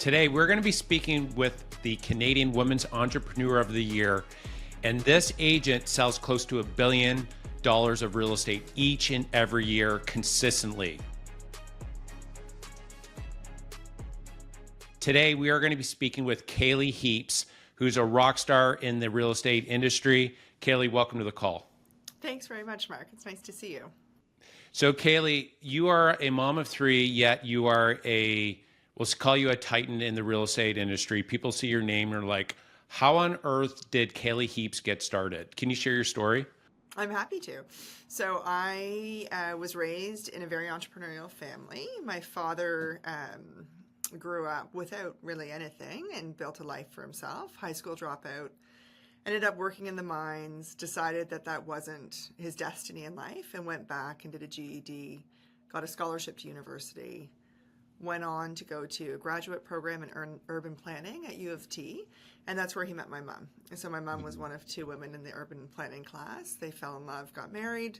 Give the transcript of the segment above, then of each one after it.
Today, we're going to be speaking with the Canadian Women's Entrepreneur of the Year, and this agent sells close to $1 billion of real estate each and every year consistently. Today, we are going to be speaking with Cailey Heaps, who's a rock star in the real estate industry. Cailey, welcome to the call. Thanks very much, Mark. It's nice to see you. So Cailey, you are a mom of three, yet you are we'll call you a titan in the real estate industry. People see your name and are like, how on earth did Cailey Heaps get started? Can you share your story? I'm happy to. So I was raised in a very entrepreneurial family. My father grew up without really anything and built a life for himself. High school dropout, ended up working in the mines, decided that that wasn't his destiny in life, and went back and did a GED, got a scholarship to university, went on to go to a graduate program in urban planning at U of T, and that's where he met my mom. And so my mom was one of two women in the urban planning class. They fell in love, got married.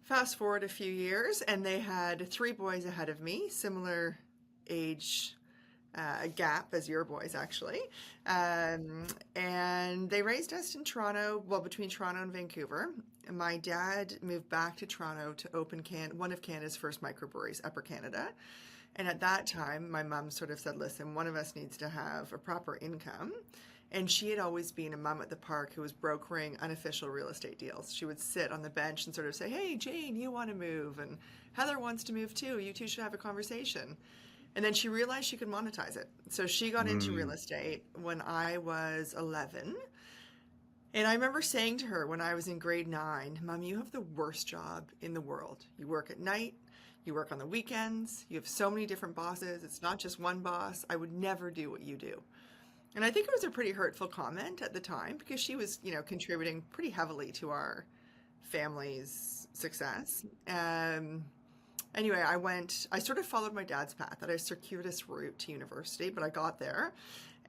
Fast forward a few years, and they had three boys ahead of me, similar age gap as your boys, actually. And they raised us in Toronto, well, between Toronto and Vancouver. And my dad moved back to Toronto to open one of Canada's first microbreweries, Upper Canada. And at that time, my mom sort of said, listen, one of us needs to have a proper income. And she had always been a mom at the park who was brokering unofficial real estate deals. She would sit on the bench and sort of say, hey, Jane, you want to move? And Heather wants to move too. You two should have a conversation. And then she realized she could monetize it. So she got into real estate when I was 11. And I remember saying to her when I was in grade 9, Mom, you have the worst job in the world. You work at night. You work on the weekends. You have so many different bosses. It's not just one boss. I would never do what you do. And I think it was a pretty hurtful comment at the time because she was, contributing pretty heavily to our family's success. Anyway, I sort of followed my dad's path. I had a circuitous route to university, but I got there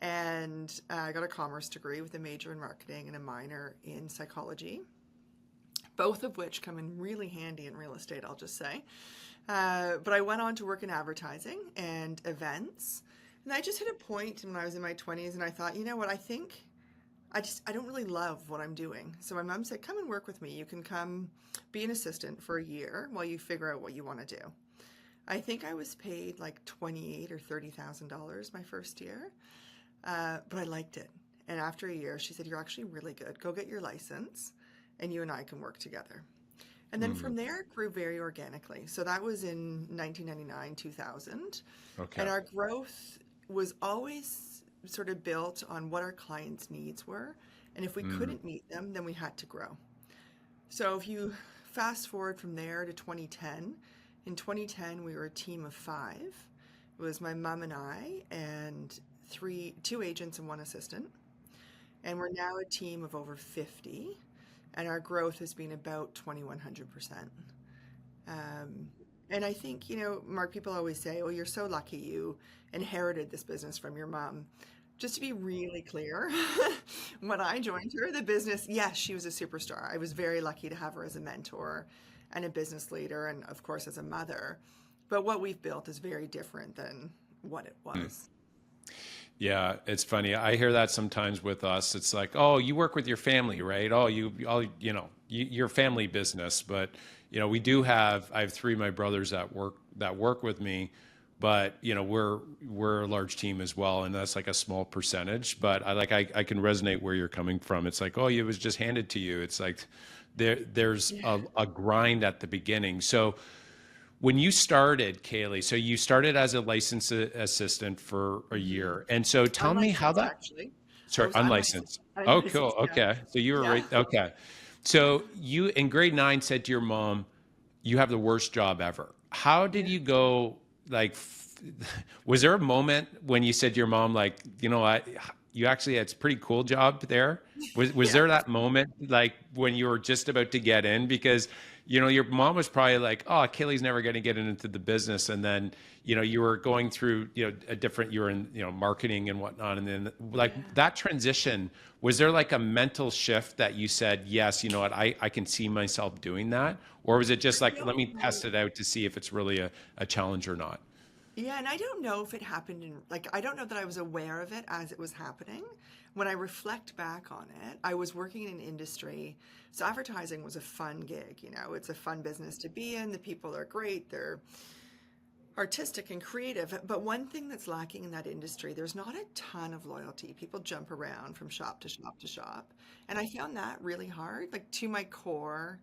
and I got a commerce degree with a major in marketing and a minor in psychology, both of which come in really handy in real estate, I'll just say. But I went on to work in advertising and events. And I just hit a point when I was in my 20s and I thought, you know what, I think I don't really love what I'm doing. So my mom said, come and work with me. You can come be an assistant for a year while you figure out what you want to do. I think I was paid like $28,000 or $30,000 my first year, but I liked it. And after a year, she said, you're actually really good. Go get your license and you and I can work together. And then from there, it grew very organically. So that was in 1999, 2000. Okay. And our growth was always sort of built on what our clients' needs were. And if we couldn't meet them, then we had to grow. So if you fast forward from there to 2010, in 2010, we were a team of 5. It was my mom and I and 2 agents and 1 assistant. And we're now a team of over 50. And our growth has been about 2,100%. And I think, Mark, people always say, oh, you're so lucky you inherited this business from your mom. Just to be really clear, when I joined her, the business, yes, she was a superstar. I was very lucky to have her as a mentor and a business leader and, of course, as a mother. But what we've built is very different than what it was. Yeah, it's funny. I hear that sometimes with us. It's like, oh, you work with your family, right? Oh, your family business. But I have 3 of my brothers that work with me, but we're a large team as well, and that's like a small percentage. But I can resonate where you're coming from. It's like, oh, it was just handed to you. It's like there's a grind at the beginning. So when you started, Cailey, so you started as a licensed assistant for a year. And so tell me how that, actually. Sorry, unlicensed. Oh, cool. Okay. So you were right. Okay. So you in grade 9 said to your mom, you have the worst job ever. How did you go, was there a moment when you said to your mom, you actually had a pretty cool job there? Was there that moment, when you were just about to get in? Because your mom was probably like, oh, Cailey's never going to get into the business. And then, you were going through, you were in, marketing and whatnot. And then that transition, was there a mental shift that you said, yes, you know what, I can see myself doing that? Or was it just let me test it out to see if it's really a challenge or not? Yeah, and I don't know if it happened in, like, I don't know that I was aware of it as it was happening. When I reflect back on it, I was working in an industry. So advertising was a fun gig, you know, it's a fun business to be in. The people are great, they're artistic and creative. But one thing that's lacking in that industry, there's not a ton of loyalty. People jump around from shop to shop to shop. And I found that really hard. Like, to my core,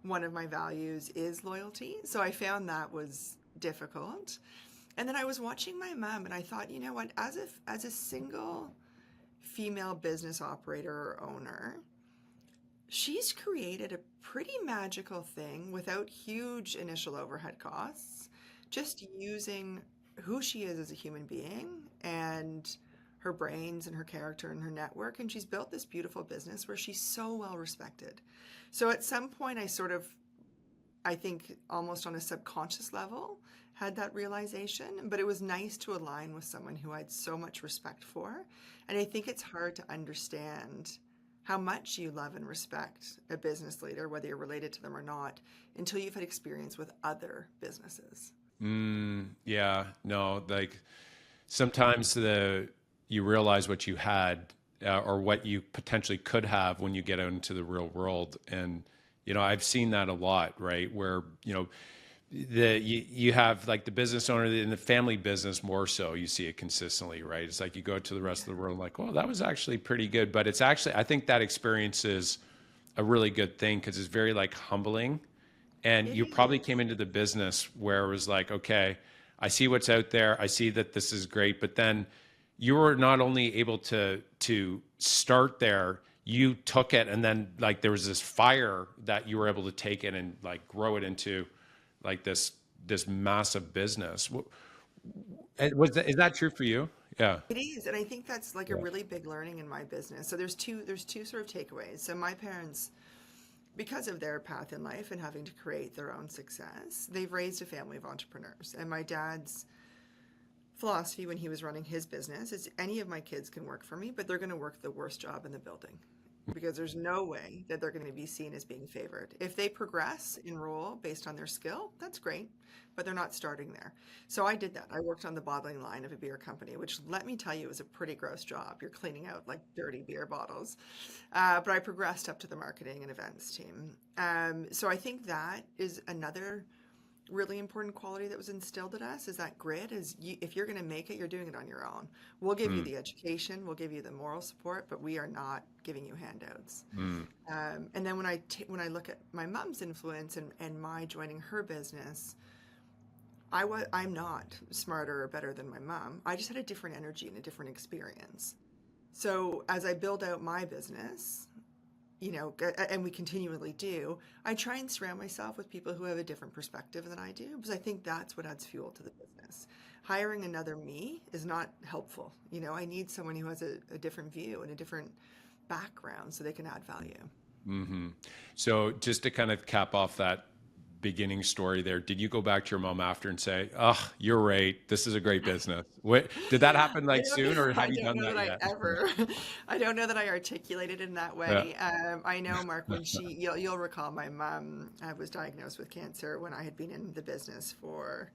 one of my values is loyalty. So I found that was difficult. And then I was watching my mom and I thought, you know what, as a single female business operator or owner, she's created a pretty magical thing without huge initial overhead costs, just using who she is as a human being and her brains and her character and her network. And she's built this beautiful business where she's so well respected. So at some point, I think almost on a subconscious level, had that realization, but it was nice to align with someone who I had so much respect for. And I think it's hard to understand how much you love and respect a business leader, whether you're related to them or not, until you've had experience with other businesses. Yeah, no, like sometimes you realize what you had or what you potentially could have when you get out into the real world. And, I've seen that a lot, right? Where, you have like the business owner in the family business more so, you see it consistently, right? It's like you go to the rest of the world like, well, that was actually pretty good. But it's actually, I think that experience is a really good thing because it's very like humbling. And It you probably is. came into the business where it was like, okay, I see what's out there. I see that this is great. But then you were not only able to start there, you took it and then like there was this fire that you were able to take it and like grow it into like this massive business. Is that true for you? Yeah. It is, and I think that's like a Yeah. really big learning in my business. So there's two sort of takeaways. So my parents, because of their path in life and having to create their own success, they've raised a family of entrepreneurs. And my dad's philosophy when he was running his business is any of my kids can work for me, but they're going to work the worst job in the building because there's no way that they're going to be seen as being favored. If they progress in role based on their skill, that's great, but they're not starting there. So I did that. I worked on the bottling line of a beer company, which let me tell you was a pretty gross job. You're cleaning out like dirty beer bottles. But I progressed up to the marketing and events team. So I think that is another really important quality that was instilled in us is that grit is if you're going to make it, you're doing it on your own. We'll give you Mm, the education, we'll give you the moral support, but we are not giving you handouts. mm, And then when I look at my mom's influence and my joining her business, I'm not smarter or better than my mom. I just had a different energy and a different experience. So as I build out my business, and we continually do, I try and surround myself with people who have a different perspective than I do, because I think that's what adds fuel to the business. Hiring another me is not helpful. I need someone who has a different view and a different background so they can add value. hmm So just to kind of cap off that beginning story there, did you go back to your mom after and say, "Oh, you're right. This is a great business"? What did that happen I like don't soon, or I have you don't done know that that I yet? ever, I don't know that I articulated in that Yeah. way. I know, Mark, when you'll recall my mom was diagnosed with cancer when I had been in the business for,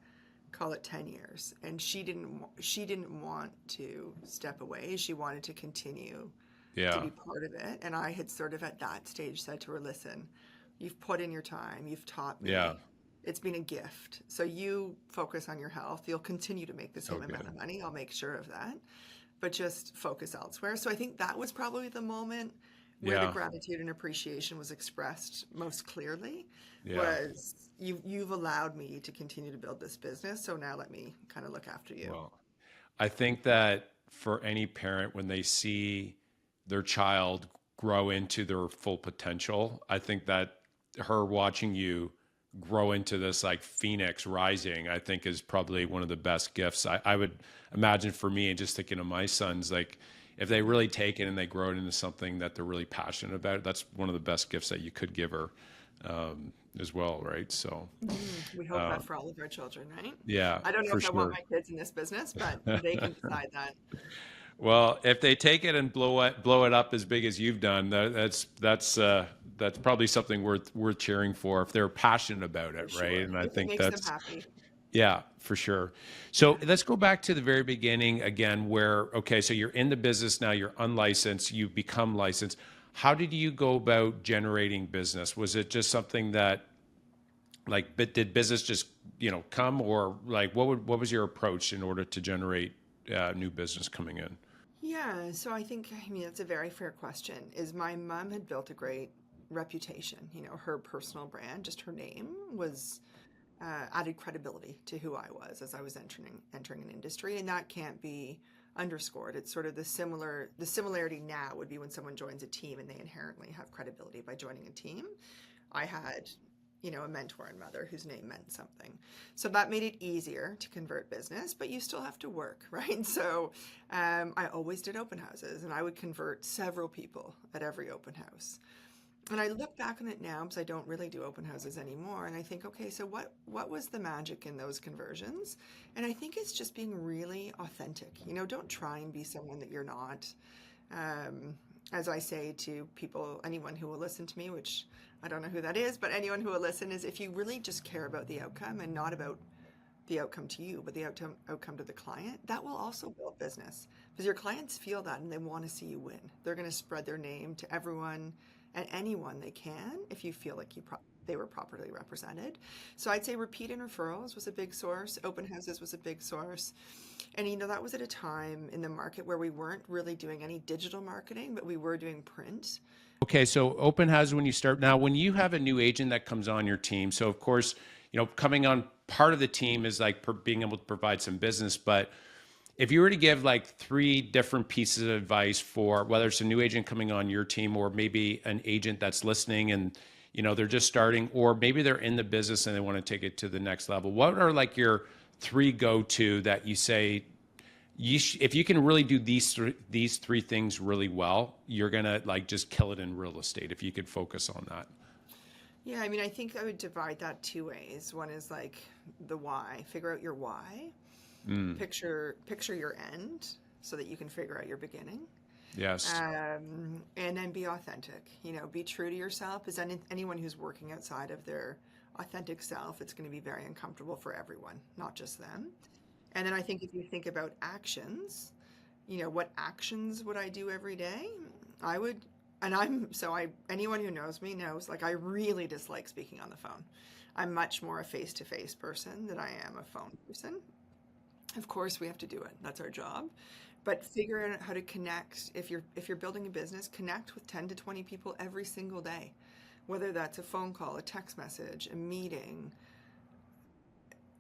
call it 10 years. And she didn't want to step away. She wanted to continue to Yeah. be part of it. And I had sort of at that stage said to her, listen, you've put in your time, you've taught Yeah. me. It's been a gift. So you focus on your health. You'll continue to make the So same amount good. of money. I'll make sure of that. But just focus elsewhere. So I think that was probably the moment where the Yeah. gratitude and appreciation was expressed most clearly Yeah. was you've allowed me to continue to build this business. So now let me kind of look after you. Well, I think that for any parent, when they see their child grow into their full potential, I think that her watching you grow into this like phoenix rising, I think is probably one of the best gifts. I would imagine for me, and just thinking of my sons, like if they really take it and they grow it into something that they're really passionate about, that's one of the best gifts that you could give her as well, right? So, We hope uh, that for all of our children, right? yeah, I don't know for if I want sure. my kids in this business, but they can decide that. Well, if they take it and blow it up as big as you've done, that's probably something worth cheering for if they're passionate about For it, right? sure. And I If it think makes them happy. Yeah, for sure. So let's go back to the very beginning again, where, okay, so you're in the business now, you're unlicensed, you've become licensed. How did you go about generating business? Was it just something that, like, but did business just, come, or like, what was your approach in order to generate new business coming in? Yeah, so I mean, that's a very fair question. Is my mom had built a great reputation. Her personal brand, just her name, was added credibility to who I was as I was entering an industry, and that can't be underscored. It's sort of the similarity now would be when someone joins a team and they inherently have credibility by joining a team. I had, a mentor and mother whose name meant something. So that made it easier to convert business, but you still have to work, right? So I always did open houses and I would convert several people at every open house. And I look back on it now because I don't really do open houses anymore. And I think, okay, so what was the magic in those conversions? And I think it's just being really authentic. Don't try and be someone that you're not. Um, as I say to people, anyone who will listen to me, which I don't know who that is, but anyone who will listen, is if you really just care about the outcome and not about the outcome to you, but the outcome to the client, that will also build business because your clients feel that and they want to see you win. They're going to spread their name to everyone and anyone they can if you feel like they were properly represented. So I'd say repeat and referrals was a big source. Open houses was a big source. And that was at a time in the market where we weren't really doing any digital marketing, but we were doing print. Okay, so open house when you start. Now, when you have a new agent that comes on your team, so of course, coming on part of the team is like being able to provide some business. But if you were to give like three different pieces of advice for whether it's a new agent coming on your team or maybe an agent that's listening and they're just starting, or maybe they're in the business and they want to take it to the next level, what are like your three go-to that you say, if you can really do these three things really well, you're gonna like just kill it in real estate if you could focus on that? Yeah, I mean, I think I would divide that two ways. One is like the why, figure out your why, picture your end so that you can figure out your beginning. Yes. And then be authentic, be true to yourself, because anyone who's working outside of their authentic self, it's going to be very uncomfortable for everyone, not just them. And then I think if you think about actions, what actions would I do every day? I would, and anyone who knows me knows, like, I really dislike speaking on the phone. I'm much more a face-to-face person than I am a phone person. Of course, we have to do it. That's our job. But figure out how to connect. If you're building a business, connect with 10 to 20 people every single day, whether that's a phone call, a text message, a meeting.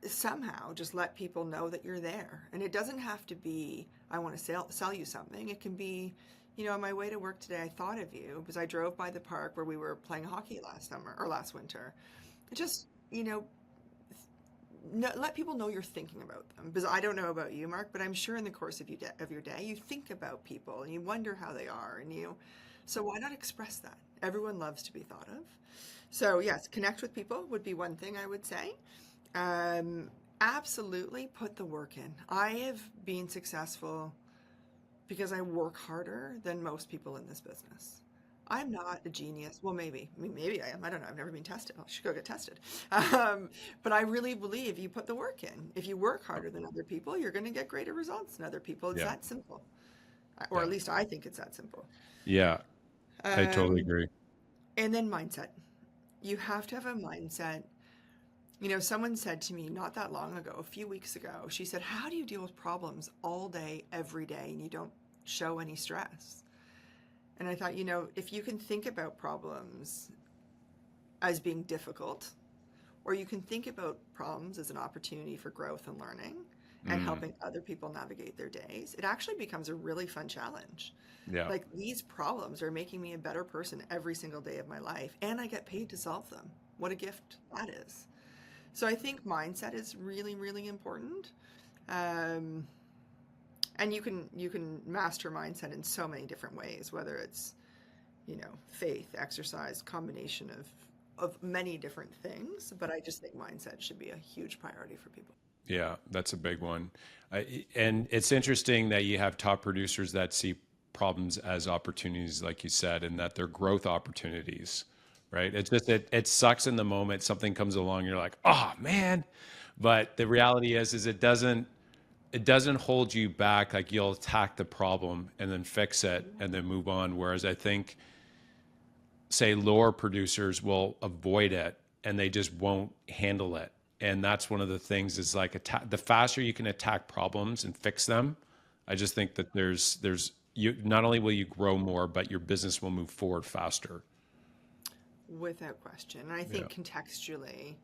Somehow just let people know that you're there. And it doesn't have to be, I want to sell you something. It can be, on my way to work today, I thought of you because I drove by the park where we were playing hockey last summer or last winter. Just, let people know you're thinking about them, because I don't know about you, Mark, but I'm sure in the course of your day, you think about people and you wonder how they are, so why not express that? Everyone loves to be thought of. So yes, connect with people would be one thing I would say. Absolutely put the work in. I have been successful because I work harder than most people in this business. I'm not a genius. Well, maybe. I mean, maybe I am. I don't know. I've never been tested. I should go get tested. But I really believe you put the work in. If you work harder than other people, you're going to get greater results than other people. It's Yeah. that simple. Or Yeah. at least I think it's that simple. Yeah. I totally Um, agree. and then mindset. You have to have a mindset. Someone said to me not that long ago, a few weeks ago, she said, how do you deal with problems all day, every day, and you don't show any stress? And I thought, if you can think about problems as being difficult, or you can think about problems as an opportunity for growth and learning and Mm, helping other people navigate their days, it actually becomes a really fun challenge. yeah. Like, these problems are making me a better person every single day of my life, and I get paid to solve them. What a gift that is. So I think mindset is really, really important. Um, and you can master mindset in so many different ways, whether it's, faith, exercise, combination of many different things. But I just think mindset should be a huge priority for people. Yeah, that's a big one. And it's interesting that you have top producers that see problems as opportunities, like you said, and that they're growth opportunities, right? It's just, it sucks in the moment. Something comes along, you're like, oh man. But the reality is it doesn't hold you back. Like you'll attack the problem and then fix it and then move on. Whereas I think, say, lower producers will avoid it and they just won't handle it. And that's one of the things is like the faster you can attack problems and fix them. I just think that there's you not only will you grow more, but your business will move forward faster. Without question. And I Yeah. think contextually,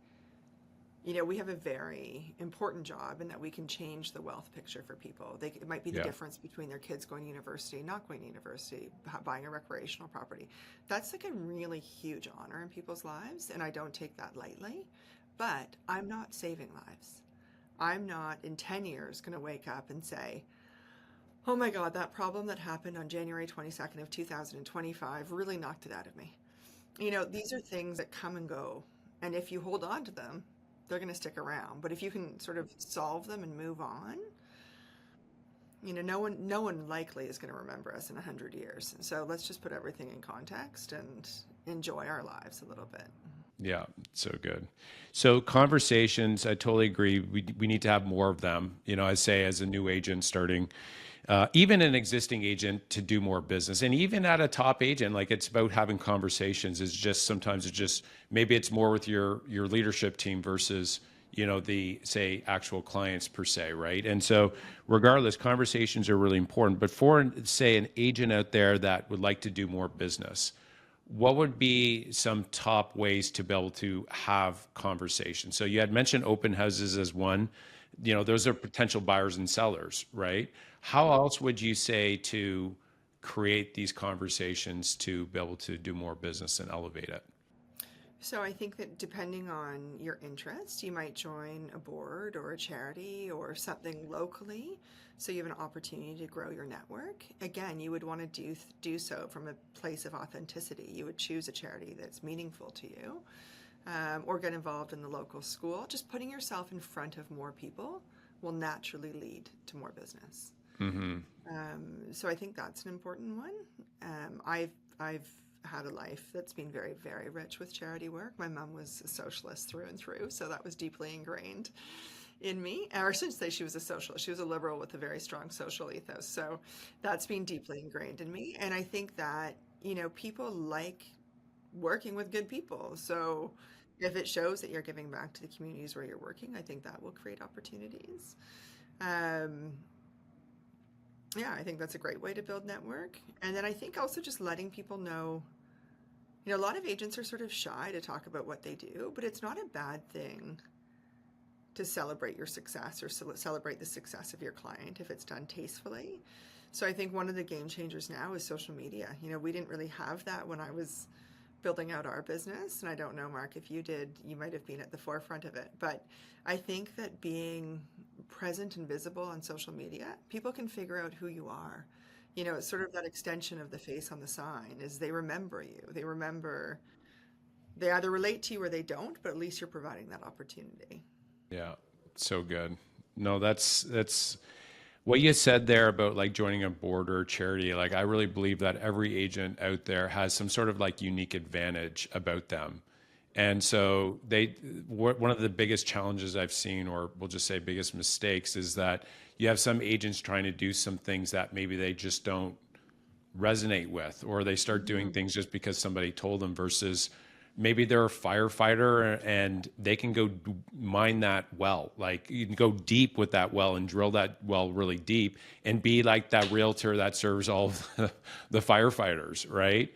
we have a very important job in that we can change the wealth picture for people. It might be the Yeah. difference between their kids going to university, not going to university, buying a recreational property. That's like a really huge honor in people's lives, and I don't take that lightly. But I'm not saving lives. I'm not in 10 years going to wake up and say, oh my God, that problem that happened on January 22nd of 2025 really knocked it out of me. These are things that come and go. And if you hold on to them, they're going to stick around. But if you can sort of solve them and move on, no one likely is going to remember us in 100 years. So let's just put everything in context and enjoy our lives a little bit. Yeah, so good. So conversations, I totally agree. We need to have more of them. I say as a new agent starting, even an existing agent to do more business, and even at a top agent, like it's about having conversations. Is just sometimes it's just maybe it's more with your leadership team versus the say actual clients per se, right? And so regardless, conversations are really important. But for say an agent out there that would like to do more business, what would be some top ways to be able to have conversations? So you had mentioned open houses as one. Those are potential buyers and sellers, right? How else would you say to create these conversations to be able to do more business and elevate it? So I think that depending on your interest, you might join a board or a charity or something locally, so you have an opportunity to grow your network. Again, you would want to do so from a place of authenticity. You would choose a charity that's meaningful to you, or get involved in the local school. Just putting yourself in front of more people will naturally lead to more business. Mm-hmm. So I think that's an important one. I've had a life that's been very, very rich with charity work. My mom was a socialist through and through, so that was deeply ingrained in me. Or I shouldn't say she was a socialist. She was a liberal with a very strong social ethos. So that's been deeply ingrained in me. And I think that, people like working with good people. So if it shows that you're giving back to the communities where you're working, I think that will create opportunities. Um, yeah, I think that's a great way to build network. And then I think also just letting people know, a lot of agents are sort of shy to talk about what they do, but it's not a bad thing to celebrate your success or celebrate the success of your client if it's done tastefully. So I think one of the game changers now is social media. We didn't really have that when I was building out our business. And I don't know, Mark, if you did, you might have been at the forefront of it. But I think that being present and visible on social media, people can figure out who you are. It's sort of that extension of the face on the sign is they remember you. They either relate to you or they don't, but at least you're providing that opportunity. Yeah, so good. No, that's what you said there about like joining a board or a charity. Like I really believe that every agent out there has some sort of like unique advantage about them. And so one of the biggest challenges I've seen, or we'll just say biggest mistakes, is that you have some agents trying to do some things that maybe they just don't resonate with, or they start doing things just because somebody told them versus maybe they're a firefighter and they can go mine that well. Like you can go deep with that well and drill that well really deep and be like that realtor that serves all of the firefighters, right?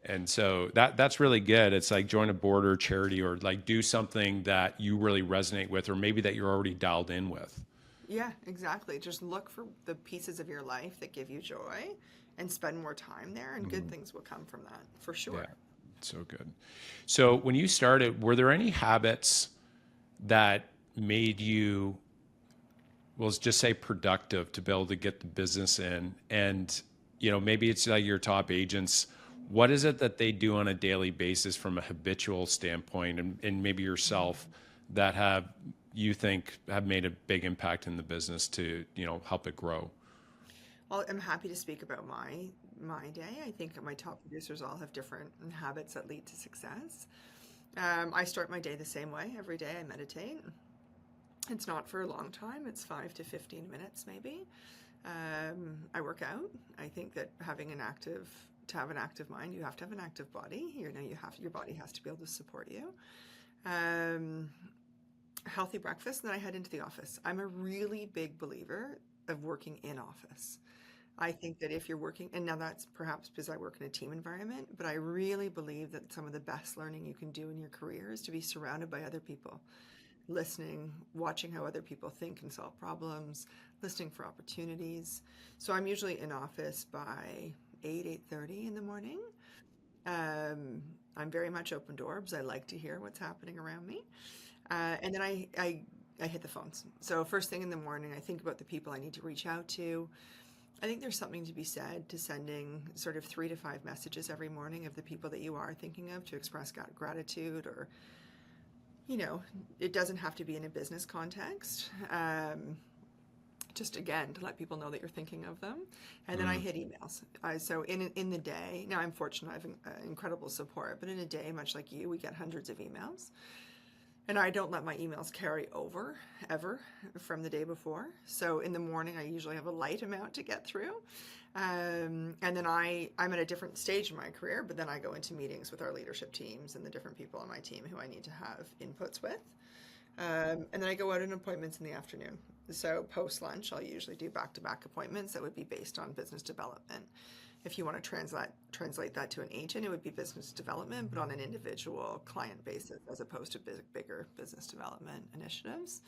And so that's really good. It's like join a board or charity or like do something that you really resonate with, or maybe that you're already dialed in with. Yeah, exactly. Just look for the pieces of your life that give you joy and spend more time there, and good things will come from that for Yeah, sure. so good. So when you started, were there any habits that made you, well, let's just say productive to be able to get the business in? And, maybe it's like your top agents. What is it that they do on a daily basis from a habitual standpoint and maybe yourself that you think have made a big impact in the business to, help it grow? Well, I'm happy to speak about my day. I think my top producers all have different habits that lead to success. I start my day the same way every day. I meditate. It's not for a long time. It's 5 to 15 minutes maybe. I work out. I think that to have an active mind, you have to have an active body. Your body has to be able to support you. Um, Healthy breakfast, and then I head into the office. I'm a really big believer of working in office. I think that if you're working, and now that's perhaps because I work in a team environment, but I really believe that some of the best learning you can do in your career is to be surrounded by other people, listening, watching how other people think and solve problems, listening for opportunities. So I'm usually in office by 8:30 in the morning. I'm very much open door because I like to hear what's happening around me. And then I hit the phones. So first thing in the morning, I think about the people I need to reach out to. I think there's something to be said to sending sort of 3 to 5 messages every morning of the people that you are thinking of to express gratitude, or, it doesn't have to be in a business context. Just again, to let people know that you're thinking of them. And then I hit emails. So in the day, now I'm fortunate, I have incredible support, but in a day, much like you, we get hundreds of emails. And I don't let my emails carry over ever from the day before. So in the morning, I usually have a light amount to get through. And then I'm at a different stage in my career, but then I go into meetings with our leadership teams and the different people on my team who I need to have inputs with. And then I go out on appointments in the afternoon. So post lunch, I'll usually do back-to-back appointments that would be based on business development. If you want to translate that to an agent, it would be business development, but on an individual client basis as opposed to bigger business development initiatives.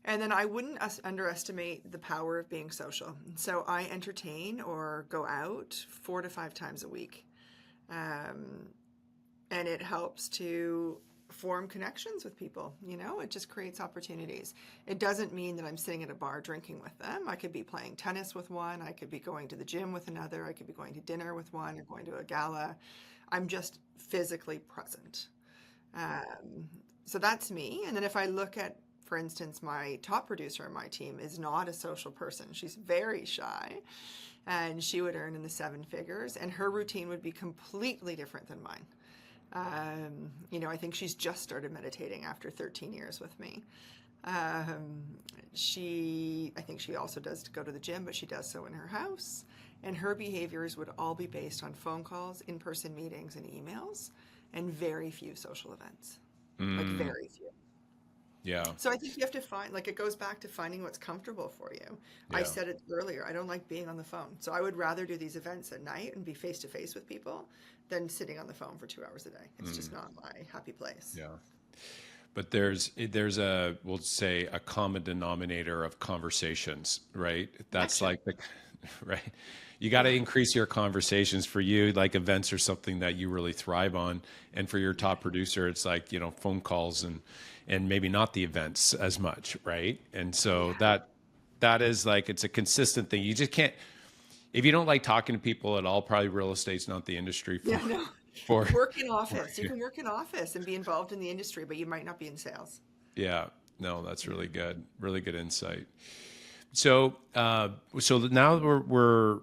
And then I wouldn't underestimate the power of being social. So I entertain or go out 4 to 5 times a week. And it helps to form connections with people. It just creates opportunities. It doesn't mean that I'm sitting at a bar drinking with them. I could be playing tennis with one. I could be going to the gym with another. I could be going to dinner with one or going to a gala. I'm just physically present. So that's me. And then if I look at, for instance, my top producer on my team is not a social person. She's very shy, and she would earn in the 7 figures, and her routine would be completely different than mine. I think she's just started meditating after 13 years with me. I think she also does go to the gym, but she does so in her house. And her behaviors would all be based on phone calls, in-person meetings, and emails, and very few social events. Like very few. Yeah. So I think you have to find, it goes back to finding what's comfortable for you. Yeah. I said it earlier, I don't like being on the phone. So I would rather do these events at night and be face to face with people than sitting on the phone for 2 hours a day. It's just not my happy place. Yeah. But there's we'll say a common denominator of conversations, right? That's like right. You got to increase your conversations. For you, like events are something that you really thrive on. And for your top producer, it's like, phone calls and maybe not the events as much. Right. And so that is like, it's a consistent thing. You just can't, if you don't like talking to people at all, probably real estate's not the industry for. Yeah, no. For work in office. You can work in office and be involved in the industry, but you might not be in sales. Yeah, no, that's really good. Really good insight. So, so now we're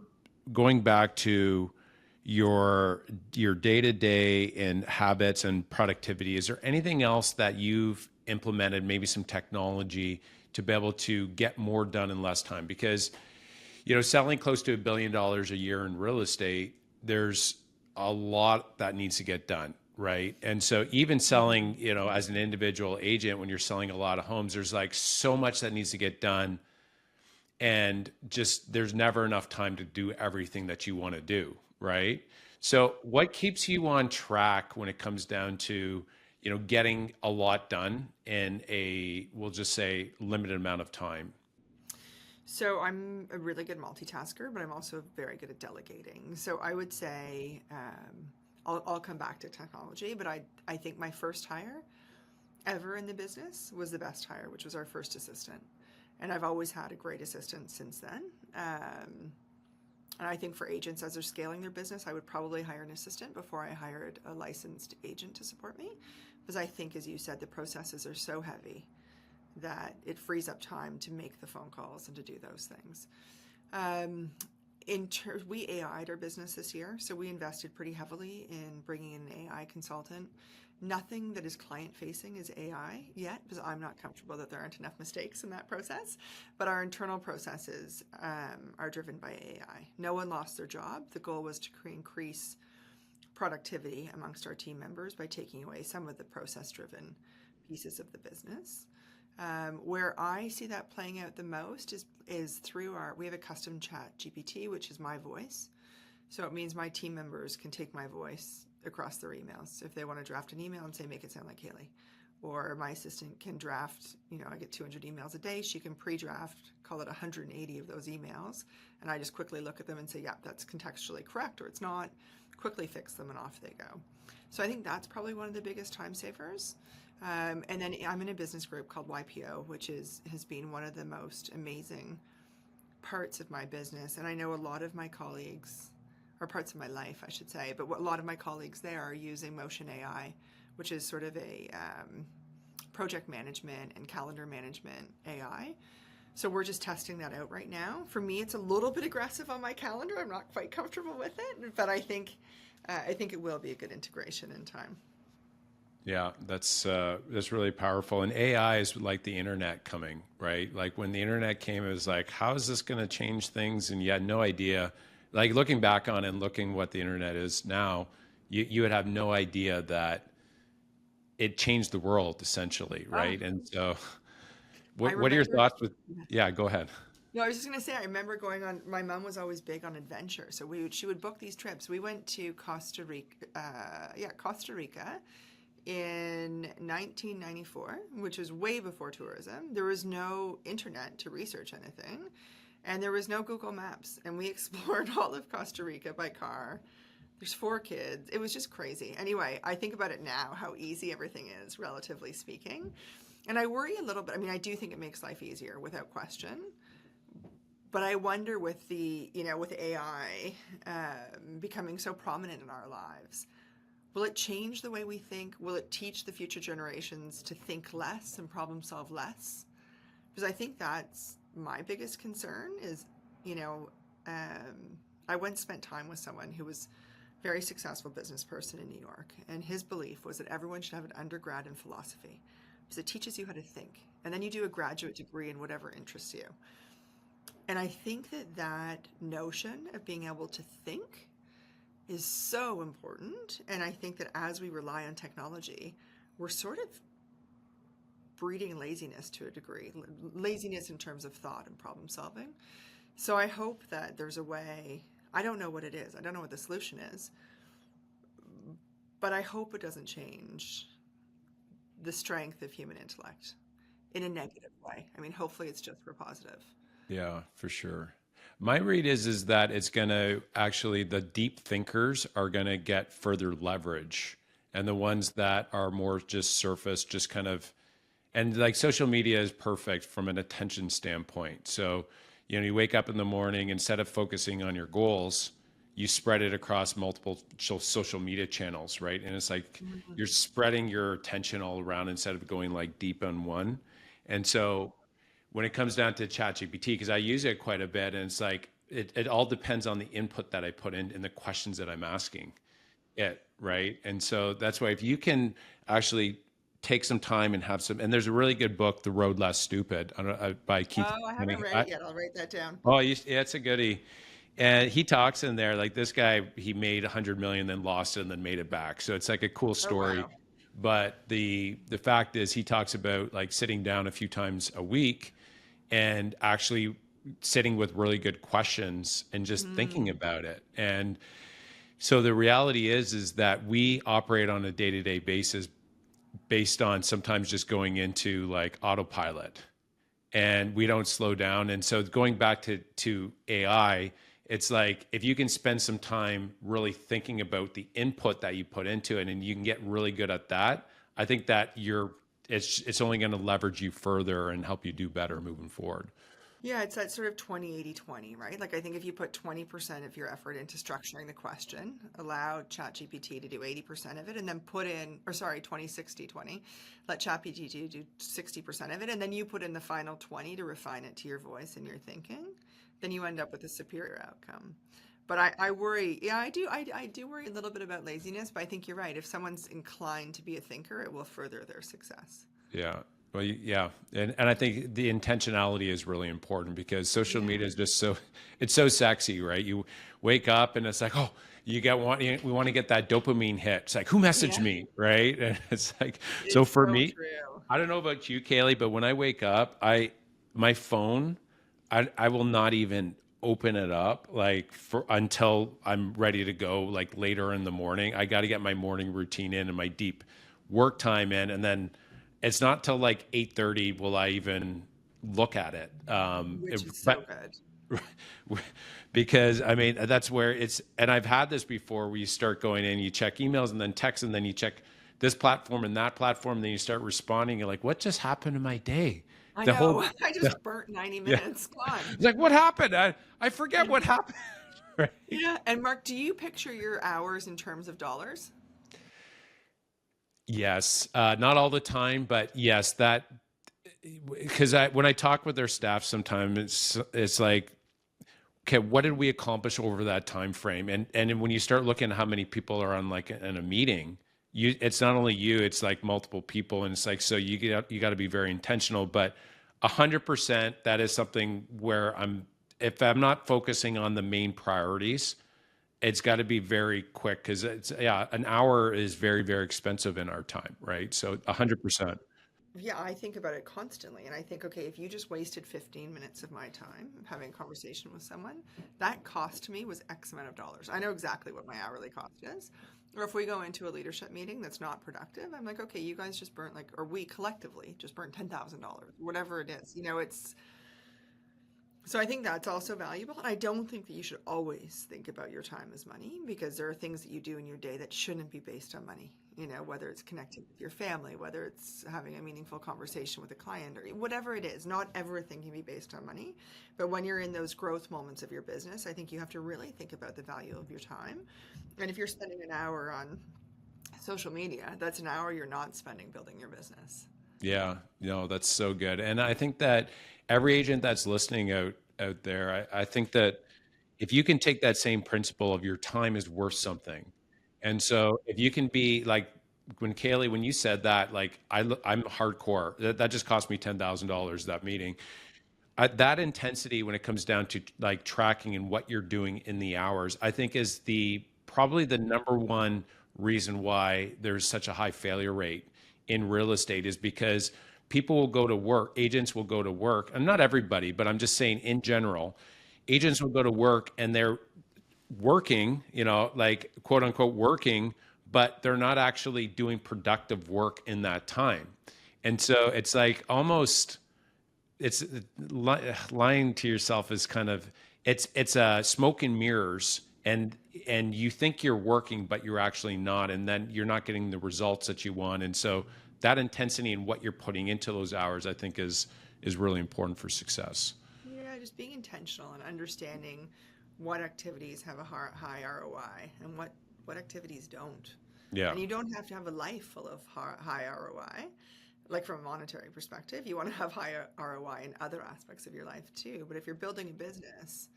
going back to your day-to-day and habits and productivity. Is there anything else that you've implemented, maybe some technology, to be able to get more done in less time? Because, selling close to $1 billion a year in real estate, there's a lot that needs to get done, right? And so even selling, as an individual agent, when you're selling a lot of homes, there's like so much that needs to get done. And just, there's never enough time to do everything that you want to do, right? So what keeps you on track when it comes down to, getting a lot done in we'll just say, limited amount of time? So I'm a really good multitasker, but I'm also very good at delegating. So I would say, I'll come back to technology, but I think my first hire ever in the business was the best hire, which was our first assistant. And I've always had a great assistant since then. And I think for agents, as they're scaling their business, I would probably hire an assistant before I hired a licensed agent to support me. Because I think, as you said, the processes are so heavy that it frees up time to make the phone calls and to do those things. We AI'd our business this year, so we invested pretty heavily in bringing in an AI consultant. Nothing that is client facing is AI yet, because I'm not comfortable that there aren't enough mistakes in that process. But our internal processes are driven by AI. No one lost their job. The goal was to increase productivity amongst our team members by taking away some of the process driven pieces of the business. Where I see that playing out the most is through we have a custom chat GPT, which is my voice. So it means my team members can take my voice across their emails. If they want to draft an email and say, make it sound like Cailey. Or my assistant can draft, I get 200 emails a day. She can pre-draft, call it 180 of those emails. And I just quickly look at them and say, yeah, that's contextually correct, or it's not. Quickly fix them and off they go. So I think that's probably one of the biggest time savers. And then I'm in a business group called YPO, which has been one of the most amazing parts of my business. And I know a lot of my colleagues, or parts of my life, I should say, but a lot of my colleagues there are using Motion AI, which is sort of a project management and calendar management AI. So we're just testing that out right now. For me, it's a little bit aggressive on my calendar. I'm not quite comfortable with it, but I think it will be a good integration in time. Yeah, that's really powerful. And AI is like the internet coming, right? Like when the internet came, it was like, how is this going to change things? And you had no idea. Like looking back on it and looking what the internet is now, you would have no idea that it changed the world essentially, right? And so, what are your thoughts with? Yeah, go ahead. No, I was just going to say, I remember going on, my mom was always big on adventure. So she would book these trips. We went to Costa Rica in 1994, which was way before tourism. There was no internet to research anything, and there was no Google Maps. And we explored all of Costa Rica by car. There's 4 kids. It was just crazy. Anyway, I think about it now, how easy everything is, relatively speaking. And I worry a little bit. I mean, I do think it makes life easier, without question. But I wonder with with AI becoming so prominent in our lives, will it change the way we think? Will it teach the future generations to think less and problem solve less? Because I think that's my biggest concern is, I once spent time with someone who was a very successful business person in New York. And his belief was that everyone should have an undergrad in philosophy because it teaches you how to think. And then you do a graduate degree in whatever interests you. And I think that notion of being able to think is so important. And I think that as we rely on technology, we're sort of breeding laziness to a degree, laziness in terms of thought and problem solving. So I hope that there's a way, I don't know what it is, I don't know what the solution is, but I hope it doesn't change the strength of human intellect in a negative way. I mean, hopefully it's just for positive. Yeah, for sure. My read is that it's going to actually, the deep thinkers are going to get further leverage, and the ones that are more just surface, just kind of, and like social media is perfect from an attention standpoint. So, you wake up in the morning, instead of focusing on your goals, you spread it across multiple social media channels, right? And it's like you're spreading your attention all around instead of going like deep on one. And so when it comes down to ChatGPT, because I use it quite a bit, and it's like it all depends on the input that I put in and the questions that I'm asking it, right? And so that's why if you can actually take some time and have some, and there's a really good book, The Road Less Stupid, by Keith. Oh, I haven't read it yet. I'll write that down. Oh, yeah, it's a goodie. And he talks in there like this guy, he made 100 million, then lost it, and then made it back. So it's like a cool story. Oh, wow. But the fact is, he talks about like sitting down a few times a week and actually sitting with really good questions and just thinking about it. And so the reality is that we operate on a day-to-day basis based on sometimes just going into like autopilot, and we don't slow down. And so going back to AI, it's like if you can spend some time really thinking about the input that you put into it, and you can get really good at that, I think that it's only going to leverage you further and help you do better moving forward. Yeah, it's that sort of 20-80-20, right? Like I think if you put 20% of your effort into structuring the question, allow ChatGPT to do 80% of it, and then 20-60-20, let ChatGPT do 60% of it, and then you put in the final 20 to refine it to your voice and your thinking. then you end up with a superior outcome. But I worry, yeah, I do worry a little bit about laziness, but I think you're right. If someone's inclined to be a thinker, it will further their success. Yeah. Well, yeah. And I think the intentionality is really important because social Yeah. media is just so, it's so sexy, right? You wake up and it's like, oh, we want to get that dopamine hit. It's like, who messaged Yeah, me? Right. And it's like, so it's for so me, true. I don't know about you, Kaylee, but when I wake up, my phone, I will not even open it up like for until I'm ready to go, like later in the morning. I got to get my morning routine in and my deep work time in, and then it's not till like 8:30 will I even look at it. Which is so But good. because I mean that's where it's, and I've had this before where you start going in, you check emails and then text, and then you check this platform and that platform, and then you start responding. You're like, what just happened to my day? I The know. whole I just burnt 90 yeah. minutes. Gone. It's like, what happened? I forget Yeah. what happened. Right? Yeah. And Mark, do you picture your hours in terms of dollars? Yes, not all the time, but yes, that because when I talk with their staff, sometimes it's like, okay, what did we accomplish over that time frame? And when you start looking at how many people are on like in a meeting, it's not only you, it's like multiple people, and it's like so you got to be very intentional. But 100%, that is something where if I'm not focusing on the main priorities, it's got to be very quick because it's yeah, an hour is very, very expensive in our time, right? So 100%. Yeah, I think about it constantly. And I think, okay, if you just wasted 15 minutes of my time having a conversation with someone, that cost to me was X amount of dollars. I know exactly what my hourly cost is. Or if we go into a leadership meeting that's not productive, I'm like, okay, you guys just burnt like, or we collectively just burnt $10,000, whatever it is. It's so I think that's also valuable. And I don't think that you should always think about your time as money because there are things that you do in your day that shouldn't be based on money. Whether it's connecting with your family, whether it's having a meaningful conversation with a client or whatever it is, not everything can be based on money. But when you're in those growth moments of your business, I think you have to really think about the value of your time. And if you're spending an hour on social media, that's an hour you're not spending building your business. Yeah, that's so good. And I think that every agent that's listening out there, I think that if you can take that same principle of your time is worth something. And so if you can be like when Kaylee, when you said that, like I'm hardcore. That just cost me $10,000 that meeting. That intensity when it comes down to like tracking and what you're doing in the hours, I think is the probably the number one reason why there's such a high failure rate in real estate is because people will go to work, agents will go to work, and not everybody, but I'm just saying in general, agents will go to work and they're working, like quote unquote working, but they're not actually doing productive work in that time. And so it's like almost it's lying to yourself is kind of it's a smoke and mirrors, and you think you're working but you're actually not, and then you're not getting the results that you want. And so that intensity and what you're putting into those hours, I think is really important for success. Yeah, just being intentional and understanding what activities have a high ROI and what activities don't. Yeah. And you don't have to have a life full of high ROI. Like from a monetary perspective, you want to have high ROI in other aspects of your life too. But if you're building a business,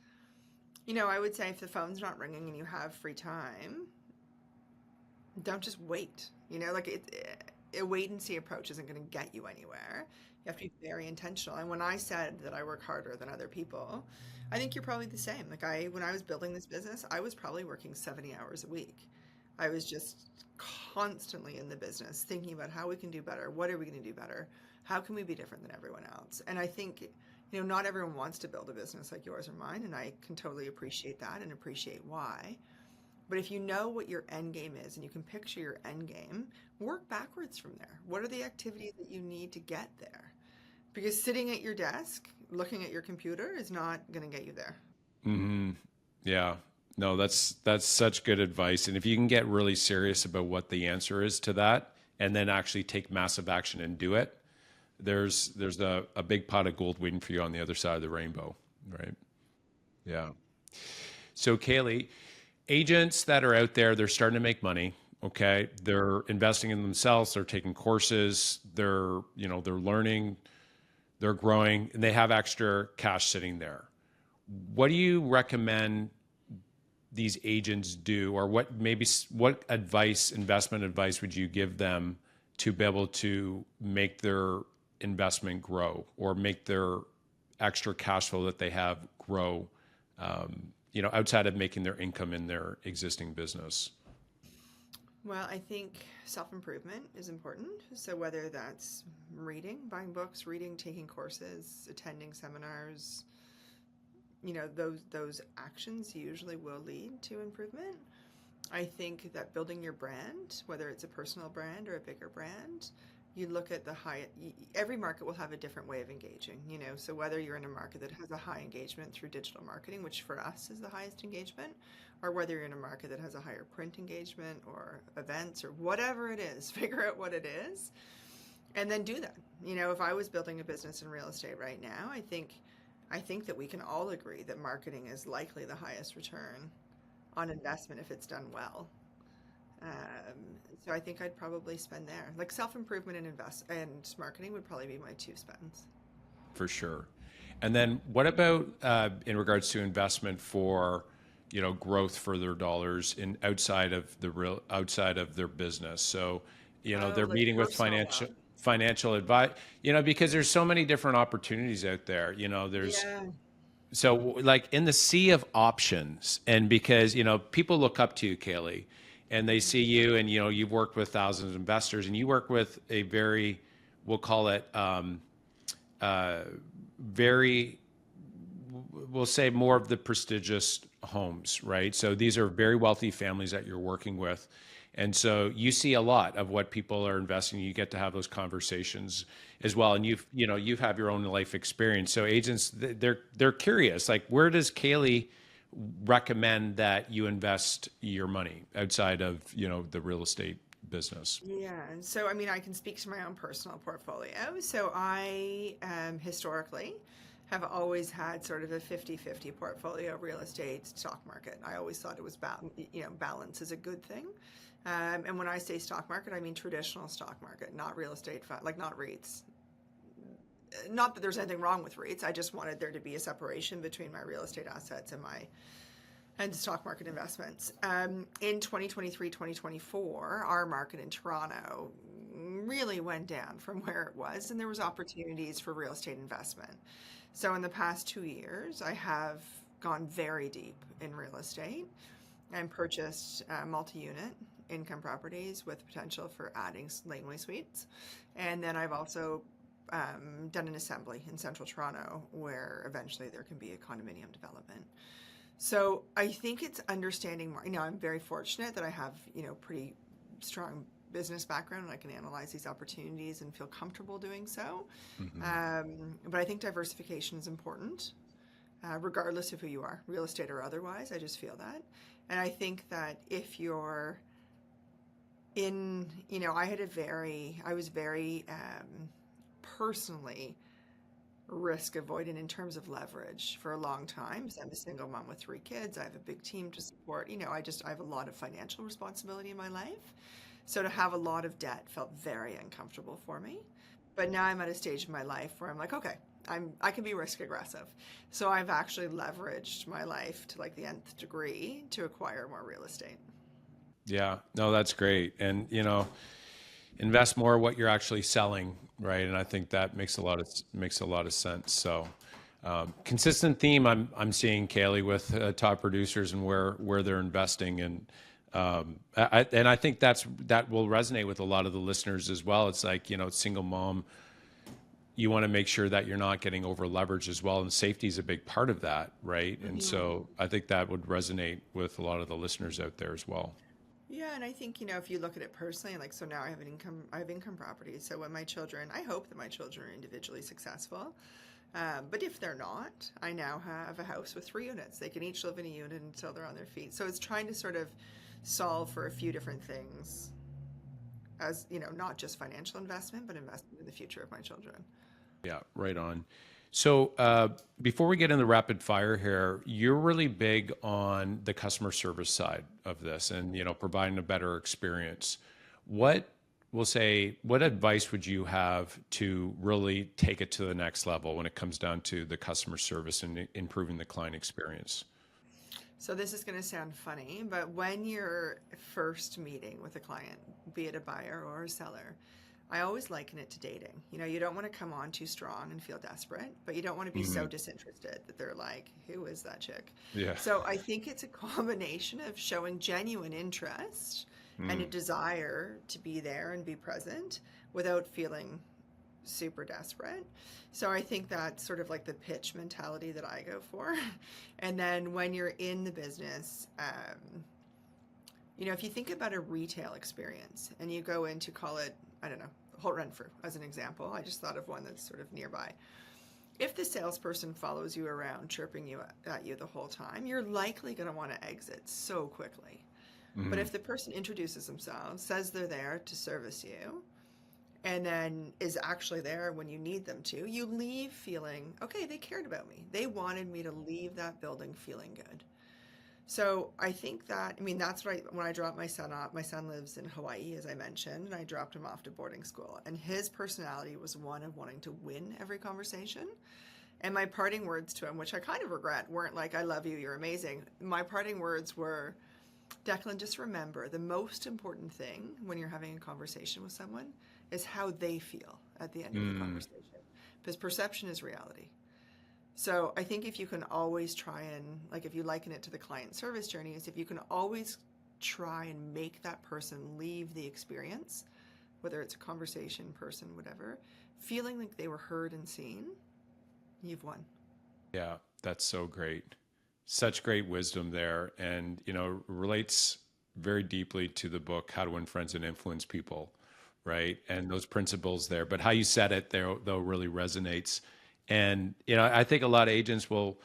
I would say if the phone's not ringing and you have free time, don't just wait. Like a wait and see approach isn't going to get you anywhere. You have to be very intentional. And when I said that I work harder than other people, I think you're probably the same. Like when I was building this business, I was probably working 70 hours a week. I was just constantly in the business thinking about how we can do better. What are we going to do better? How can we be different than everyone else? And I think, not everyone wants to build a business like yours or mine. And I can totally appreciate that and appreciate why. But if you know what your end game is and you can picture your end game, work backwards from there. What are the activities that you need to get there? Because sitting at your desk, looking at your computer is not going to get you there. Hmm. Yeah. No, that's such good advice. And if you can get really serious about what the answer is to that and then actually take massive action and do it, there's a big pot of gold waiting for you on the other side of the rainbow, right? Yeah. So Kaylee, agents that are out there, they're starting to make money. Okay. They're investing in themselves. They're taking courses. They're learning, they're growing, and they have extra cash sitting there. what do you recommend these agents do, or what advice, investment advice would you give them to be able to make their investment grow or make their extra cash flow that they have grow, outside of making their income in their existing business? Well, I think self-improvement is important. So whether that's reading, buying books, reading, taking courses, attending seminars, those actions usually will lead to improvement. I think that building your brand, whether it's a personal brand or a bigger brand, you look at every market will have a different way of engaging, so whether you're in a market that has a high engagement through digital marketing, which for us is the highest engagement, or whether you're in a market that has a higher print engagement or events or whatever it is, figure out what it is and then do that. If I was building a business in real estate right now, I think that we can all agree that marketing is likely the highest return on investment if it's done well. So I think I'd probably spend there. Like self-improvement and marketing would probably be my two spends. For sure. And then what about in regards to investment for, growth for their dollars outside of their business? So, they're Like meeting with personal wealth. financial advice, because there's so many different opportunities out there. There's Yeah. so like in the sea of options, and because, people look up to you, Cailey, and they see you, and, you've worked with thousands of investors, and you work with a very, we'll call it, very, we'll say more of the prestigious homes, right? So these are very wealthy families that you're working with. And so you see a lot of what people are investing. You get to have those conversations as well. And you have your own life experience. So agents, they're curious, like, where does Cailey recommend that you invest your money outside of, the real estate business? Yeah. So, I can speak to my own personal portfolio. So I historically have always had sort of a 50-50 portfolio, real estate, stock market. I always thought it was balance is a good thing. And when I say stock market, I mean traditional stock market, not real estate, like not REITs. Not that there's anything wrong with REITs. I just wanted there to be a separation between my real estate assets and stock market investments. In 2023, 2024, our market in Toronto really went down from where it was, and there was opportunities for real estate investment. So in the past 2 years, I have gone very deep in real estate and purchased multi-unit income properties with potential for adding laneway suites. And then I've also done an assembly in central Toronto where eventually there can be a condominium development. So I think it's understanding more. I'm very fortunate that I have, pretty strong business background and I can analyze these opportunities and feel comfortable doing so. But I think diversification is important, regardless of who you are, real estate or otherwise. I just feel that. And I think that if you're I was very personally risk avoidant in terms of leverage for a long time. So I'm a single mom with 3 kids. I have a big team to support. I have a lot of financial responsibility in my life. So to have a lot of debt felt very uncomfortable for me. But now I'm at a stage in my life where I'm like, okay, I can be risk aggressive. So I've actually leveraged my life to like the nth degree to acquire more real estate. Yeah, no, that's great. And, invest more what you're actually selling, right? And I think that makes a lot of sense. So, consistent theme I'm seeing, Cailey, with top producers and where they're investing, and I think that will resonate with a lot of the listeners as well. It's like, single mom, you want to make sure that you're not getting over leveraged as well, and safety is a big part of that, right? And so I think that would resonate with a lot of the listeners out there as well. Yeah, and I think, if you look at it personally, like, so now I have income properties. So when I hope that my children are individually successful. But if they're not, I now have a house with 3 units. They can each live in a unit until they're on their feet. So it's trying to sort of solve for a few different things as, not just financial investment, but investment in the future of my children. Yeah, right on. So before we get in the rapid fire here, you're really big on the customer service side of this, and providing a better experience. What we'll say, what advice would you have to really take it to the next level when it comes down to the customer service and improving the client experience? So this is going to sound funny, but when you're first meeting with a client, be it a buyer or a seller, I always liken it to dating. You know, you don't want to come on too strong and feel desperate, but you don't want to be so Hmm. disinterested that they're like, who is that chick? Yeah. So I think it's a combination of showing genuine interest and a Mm. desire to be there and be present without feeling super desperate. So I think that's sort of like the pitch mentality that I go for. And then when you're in the business, you know, if you think about a retail experience and you go in to call it, I don't know, Holt Renfrew as an example, I just thought of one that's sort of nearby. If the salesperson follows you around, chirping you at you the whole time, you're likely going to want to exit so quickly. But Hmm. if the person introduces themselves, says they're there to service you, and then is actually there when you need them to, you leave feeling, okay, they cared about me. They wanted me to leave that building feeling good. So I think that, I mean, that's right. When I dropped my son off, my son lives in Hawaii, as I mentioned, and I dropped him off to boarding school. And his personality was one of wanting to win every conversation. And my parting words to him, which I kind of regret, weren't like, I love you, you're amazing. My parting words were, Declan, just remember the most important thing when you're having a conversation with someone is how they feel at the end of the Mm. conversation. Because perception is reality. So I think if you can always try and, like, if you liken it to the client service journey, is if you can always try and make that person leave the experience, whether it's a conversation, person, whatever, feeling like they were heard and seen, you've won. Yeah, that's so great. Such great wisdom there. And, relates very deeply to the book, How to Win Friends and Influence People, right? And those principles there. But how you said it there, though, really resonates. And, I think a lot of agents will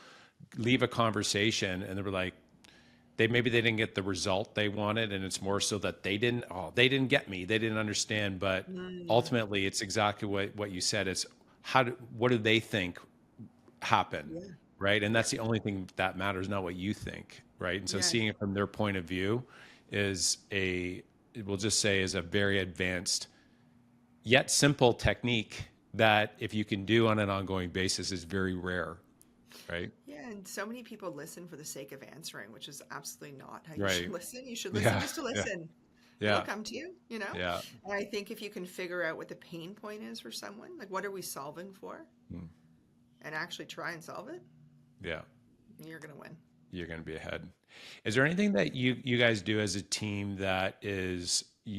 leave a conversation and they're like, maybe they didn't get the result they wanted. And it's more so that they didn't get me. They didn't understand. But Mm, ultimately, it's exactly what you said. It's what do they think happen, yeah, right? And yeah, that's the only thing that matters, not what you think, right? And so yeah. seeing it from their point of view is we'll just say is a very advanced yet simple technique that if you can do on an ongoing basis is very rare, right? Yeah, and so many people listen for the sake of answering, which is absolutely not how you should Right. listen. You should listen Yeah. just to Yeah. listen. It'll Yeah. come to you, you know? Yeah. And I think if you can figure out what the pain point is for someone, like what are we solving for, Mm. and actually try and solve it, Yeah. you're going to win. You're going to be ahead. Is there anything that you guys do as a team that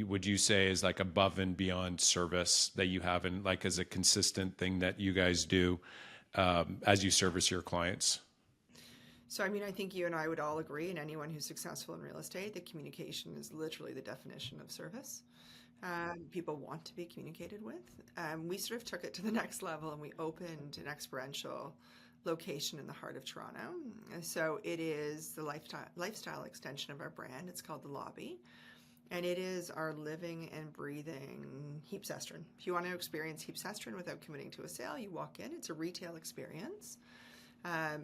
would you say is like above and beyond service that you have and like as a consistent thing that you guys do as you service your clients? So, I mean, I think you and I would all agree, and anyone who's successful in real estate, that communication is literally the definition of service. People want to be communicated with. We sort of took it to the next level and we opened an experiential location in the heart of Toronto. And so it is the lifestyle extension of our brand. It's called The Lobby. And it is our living and breathing Heaps Estrin. If you want to experience Heaps Estrin without committing to a sale, you walk in. It's a retail experience.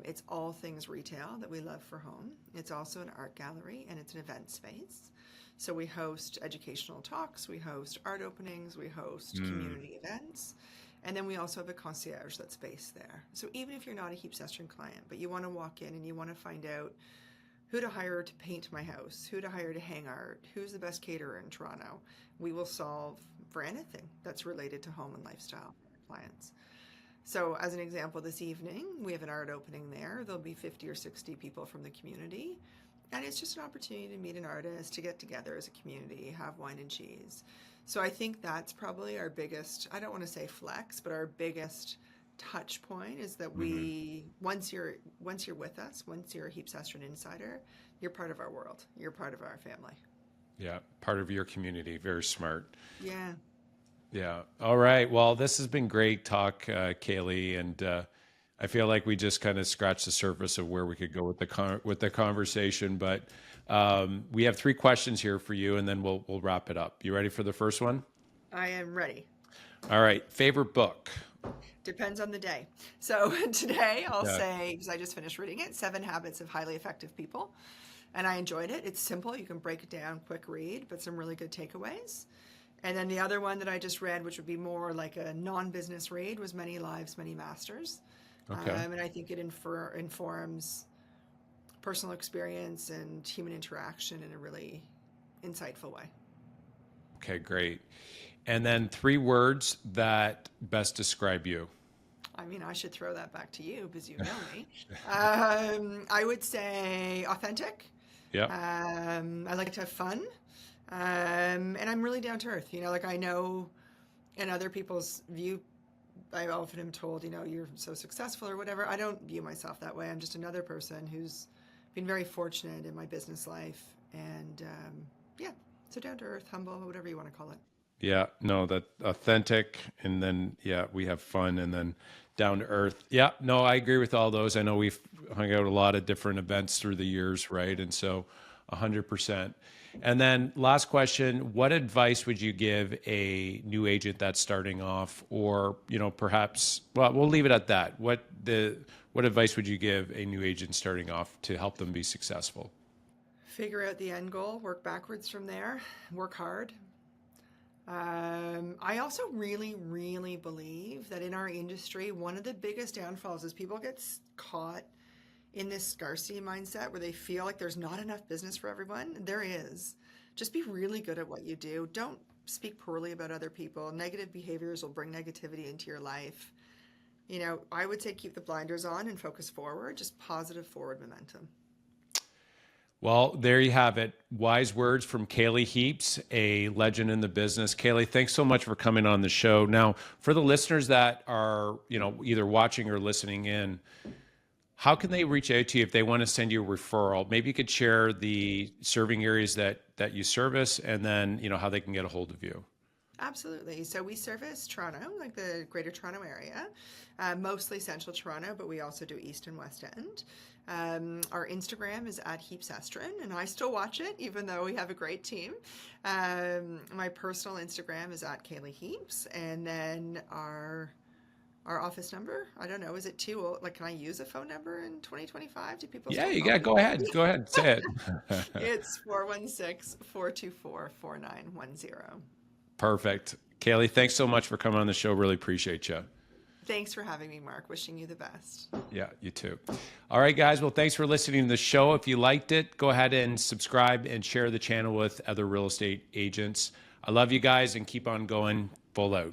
It's all things retail that we love for home. It's also an art gallery and it's an event space. So we host educational talks, we host art openings, we host Mm. community events, and then we also have a concierge that's based there. So even if you're not a Heaps Estrin client, but you want to walk in and you want to find out who to hire to paint my house, who to hire to hang art, who's the best caterer in Toronto, we will solve for anything that's related to home and lifestyle for our clients. So, as an example, this evening we have an art opening there. There'll be 50 or 60 people from the community. And it's just an opportunity to meet an artist, to get together as a community, have wine and cheese. So, I think that's probably our biggest, I don't want to say flex, but our biggest touch point is that Hmm. once you're with us, once you're a Heaps Estrin insider, you're part of our world. You're part of our family. Yeah. Part of your community. Very smart. Yeah. Yeah. All right. Well, this has been great talk, Cailey, and I feel like we just kind of scratched the surface of where we could go with the conversation. But we have three questions here for you, and then we'll wrap it up. You ready for the first one? I am ready. All right. Favorite book? Depends on the day. So today I'll Yeah. say, because I just finished reading it, Seven Habits of Highly Effective People. And I enjoyed it. It's simple. You can break it down, quick read, but some really good takeaways. And then the other one that I just read, which would be more like a non-business read, was Many Lives, Many Masters. Okay. And I think it informs personal experience and human interaction in a really insightful way. Okay, great. And then 3 words that best describe you. I mean, I should throw that back to you because you know me. I would say authentic. Yeah. I like to have fun. And I'm really down to earth. Like I know in other people's view, I often am told, you're so successful or whatever. I don't view myself that way. I'm just another person who's been very fortunate in my business life. And so down to earth, humble, whatever you want to call it. Yeah, no, that authentic, and then we have fun, and then down to earth. Yeah, no, I agree with all those. I know we've hung out at a lot of different events through the years, right? And so 100%. And then last question, what advice would you give a new agent that's starting off, or, perhaps, well, we'll leave it at that. What advice would you give a new agent starting off to help them be successful? Figure out the end goal, work backwards from there, work hard. I also really, really believe that in our industry, one of the biggest downfalls is people get caught in this scarcity mindset where they feel like there's not enough business for everyone. There is. Just be really good at what you do. Don't speak poorly about other people. Negative behaviors will bring negativity into your life. I would say keep the blinders on and focus forward, just positive forward momentum. Well, there you have it. Wise words from Cailey Heaps, a legend in the business. Cailey, thanks so much for coming on the show. Now, for the listeners that are, either watching or listening in, how can they reach out to you if they want to send you a referral? Maybe you could share the serving areas that you service, and then, how they can get a hold of you. Absolutely. So we service Toronto, like the Greater Toronto area, mostly Central Toronto, but we also do East and West End. Our Instagram is at Heaps Estrin, and I still watch it, even though we have a great team. My personal Instagram is at Cailey Heaps, and then our office number, I don't know, is it can I use a phone number in 2025? Do people? Yeah, you got. Go ahead. Go ahead. Say it. It's 416-424-4910. Perfect. Cailey, thanks so much for coming on the show. Really appreciate you. Thanks for having me, Mark. Wishing you the best. Yeah, you too. All right, guys. Well, thanks for listening to the show. If you liked it, go ahead and subscribe and share the channel with other real estate agents. I love you guys, and keep on going full out.